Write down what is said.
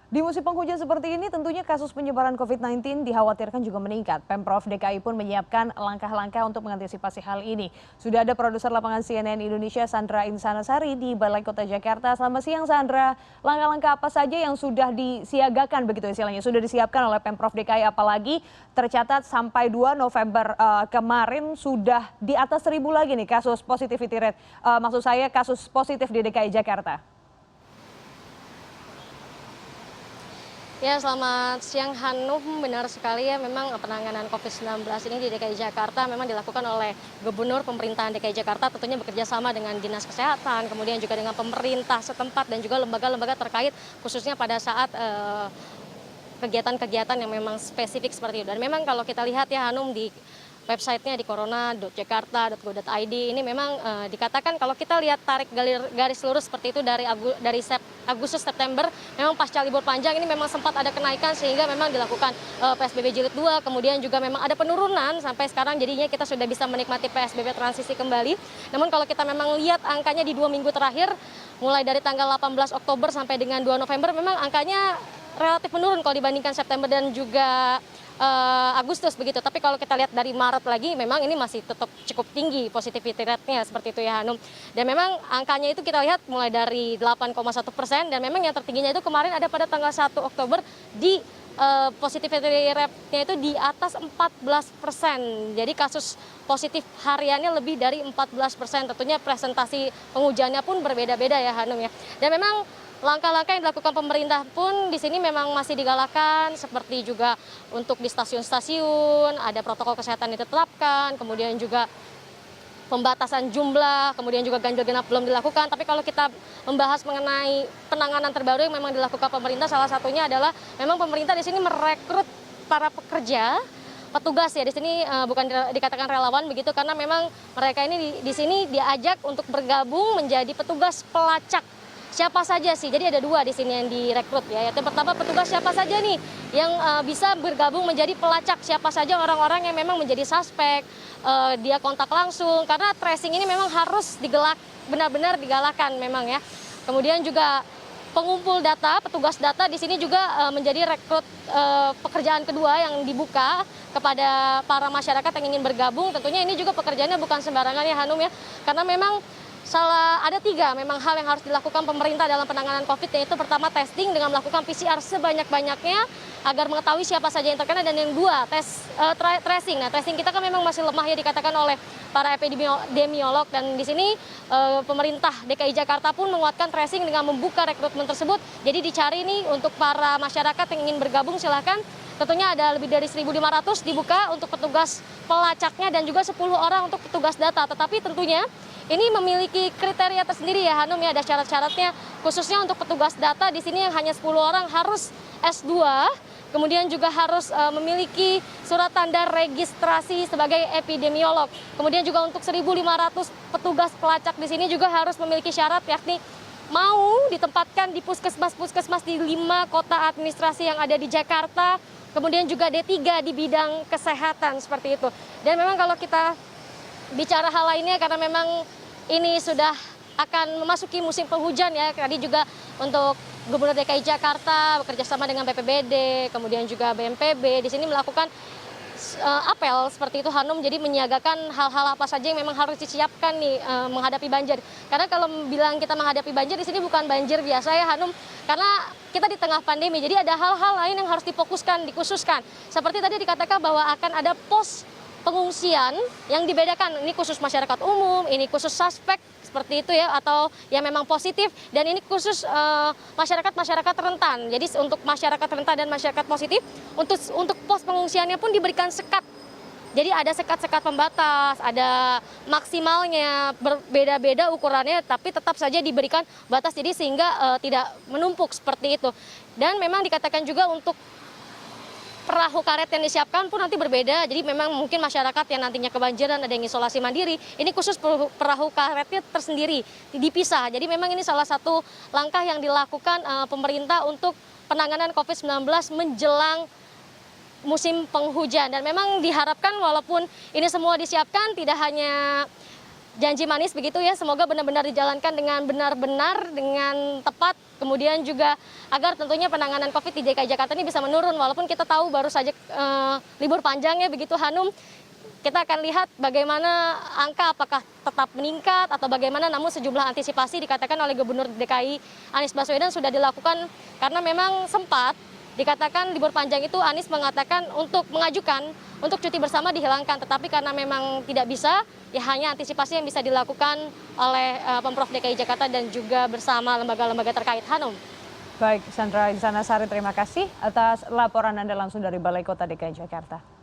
Di musim penghujan seperti ini tentunya kasus penyebaran COVID-19 dikhawatirkan juga meningkat. Pemprov DKI pun menyiapkan langkah-langkah untuk mengantisipasi hal ini. Sudah ada produser lapangan CNN Indonesia Sandra Insanasari di Balai Kota Jakarta. Selamat siang Sandra, langkah-langkah apa saja yang sudah disiagakan begitu istilahnya, sudah disiapkan oleh Pemprov DKI, apalagi tercatat sampai 2 November kemarin sudah di atas 1.000 lagi nih kasus positivity rate. Maksud saya kasus positif di DKI Jakarta. Ya, selamat siang Hanum. Benar sekali ya, memang penanganan COVID-19 ini di DKI Jakarta memang dilakukan oleh Gubernur Pemerintahan DKI Jakarta, tentunya bekerja sama dengan Dinas Kesehatan, kemudian juga dengan pemerintah setempat dan juga lembaga-lembaga terkait, khususnya pada saat kegiatan-kegiatan yang memang spesifik seperti itu. Dan memang kalau kita lihat ya Hanum, di websitenya di corona.jakarta.go.id ini memang dikatakan kalau kita lihat tarik garis lurus seperti itu dari Agustus September, memang pasca libur panjang ini memang sempat ada kenaikan sehingga memang dilakukan PSBB jilid 2, kemudian juga memang ada penurunan sampai sekarang, jadinya kita sudah bisa menikmati PSBB transisi kembali. Namun kalau kita memang lihat angkanya di 2 minggu terakhir, mulai dari tanggal 18 Oktober sampai dengan 2 November memang angkanya relatif menurun kalau dibandingkan September dan juga Agustus begitu. Tapi kalau kita lihat dari Maret lagi, memang ini masih tetap cukup tinggi positivity rate-nya seperti itu ya Hanum. Dan memang angkanya itu kita lihat mulai dari 8,1% dan memang yang tertingginya itu kemarin ada pada tanggal 1 Oktober di positivity rate-nya itu di atas 14%. Jadi kasus positif hariannya lebih dari 14%. Tentunya presentasi pengujiannya pun berbeda-beda ya Hanum ya. Dan memang langkah-langkah yang dilakukan pemerintah pun di sini memang masih digalakan, seperti juga untuk di stasiun-stasiun ada protokol kesehatan yang ditetapkan, kemudian juga pembatasan jumlah, kemudian juga ganjil genap belum dilakukan. Tapi kalau kita membahas mengenai penanganan terbaru yang memang dilakukan pemerintah, salah satunya adalah memang pemerintah di sini merekrut para pekerja, petugas ya di sini, bukan dikatakan relawan begitu, karena memang mereka ini di sini diajak untuk bergabung menjadi petugas pelacak. Siapa saja sih? Jadi ada 2 di sini yang direkrut ya. Yang pertama, petugas siapa saja nih yang bisa bergabung menjadi pelacak, siapa saja orang-orang yang memang menjadi suspek, dia kontak langsung, karena tracing ini memang harus benar-benar digalakan memang ya. Kemudian juga pengumpul data, petugas data di sini juga menjadi rekrut pekerjaan kedua yang dibuka kepada para masyarakat yang ingin bergabung. Tentunya ini juga pekerjaannya bukan sembarangan ya Hanum ya, karena memang ada 3 memang hal yang harus dilakukan pemerintah dalam penanganan COVID, yaitu pertama testing dengan melakukan PCR sebanyak-banyaknya agar mengetahui siapa saja yang terkena, dan yang 2 tracing. Nah, tracing kita kan memang masih lemah ya dikatakan oleh para epidemiolog, dan di sini pemerintah DKI Jakarta pun menguatkan tracing dengan membuka rekrutmen tersebut. Jadi dicari nih untuk para masyarakat yang ingin bergabung, silahkan. Tentunya ada lebih dari 1.500 dibuka untuk petugas pelacaknya dan juga 10 orang untuk petugas data. Tetapi tentunya ini memiliki kriteria tersendiri ya Hanum ya, ada syarat-syaratnya. Khususnya untuk petugas data di sini yang hanya 10 orang harus S2, kemudian juga harus memiliki surat tanda registrasi sebagai epidemiolog. Kemudian juga untuk 1.500 petugas pelacak di sini juga harus memiliki syarat, yakni mau ditempatkan di puskesmas di 5 kota administrasi yang ada di Jakarta, kemudian juga D3 di bidang kesehatan seperti itu. Dan memang kalau kita bicara hal lainnya, karena memang ini sudah akan memasuki musim penghujan ya, tadi juga untuk Gubernur DKI Jakarta bekerja sama dengan BPBD, kemudian juga BNPB di sini melakukan apel seperti itu Hanum, jadi menyiagakan hal-hal apa saja yang memang harus disiapkan nih menghadapi banjir. Karena kalau bilang kita menghadapi banjir di sini bukan banjir biasa ya Hanum, karena kita di tengah pandemi, jadi ada hal-hal lain yang harus difokuskan, dikhususkan. Seperti tadi dikatakan bahwa akan ada pos pengungsian yang dibedakan, ini khusus masyarakat umum, ini khusus suspek seperti itu ya, atau yang memang positif, dan ini khusus masyarakat rentan. Jadi untuk masyarakat rentan dan masyarakat positif, untuk pos pengungsiannya pun diberikan sekat. Jadi ada sekat-sekat pembatas, ada maksimalnya, berbeda-beda ukurannya, tapi tetap saja diberikan batas, jadi sehingga tidak menumpuk seperti itu. Dan memang dikatakan juga untuk perahu karet yang disiapkan pun nanti berbeda, jadi memang mungkin masyarakat yang nantinya kebanjiran ada yang isolasi mandiri, ini khusus perahu karetnya tersendiri, dipisah. Jadi memang ini salah satu langkah yang dilakukan pemerintah untuk penanganan COVID-19 menjelang musim penghujan. Dan memang diharapkan walaupun ini semua disiapkan, tidak hanya janji manis begitu ya, semoga benar-benar dijalankan dengan benar-benar, dengan tepat, kemudian juga agar tentunya penanganan COVID di DKI Jakarta ini bisa menurun, walaupun kita tahu baru saja libur panjang ya begitu Hanum. Kita akan lihat bagaimana angka apakah tetap meningkat atau bagaimana, namun sejumlah antisipasi dikatakan oleh Gubernur DKI Anies Baswedan sudah dilakukan karena memang sempat dikatakan libur panjang itu Anies mengatakan untuk mengajukan untuk cuti bersama dihilangkan, tetapi karena memang tidak bisa, ya hanya antisipasi yang bisa dilakukan oleh Pemprov DKI Jakarta dan juga bersama lembaga-lembaga terkait. Hanum. Baik, Sandra Insanasari, terima kasih atas laporan Anda langsung dari Balai Kota DKI Jakarta.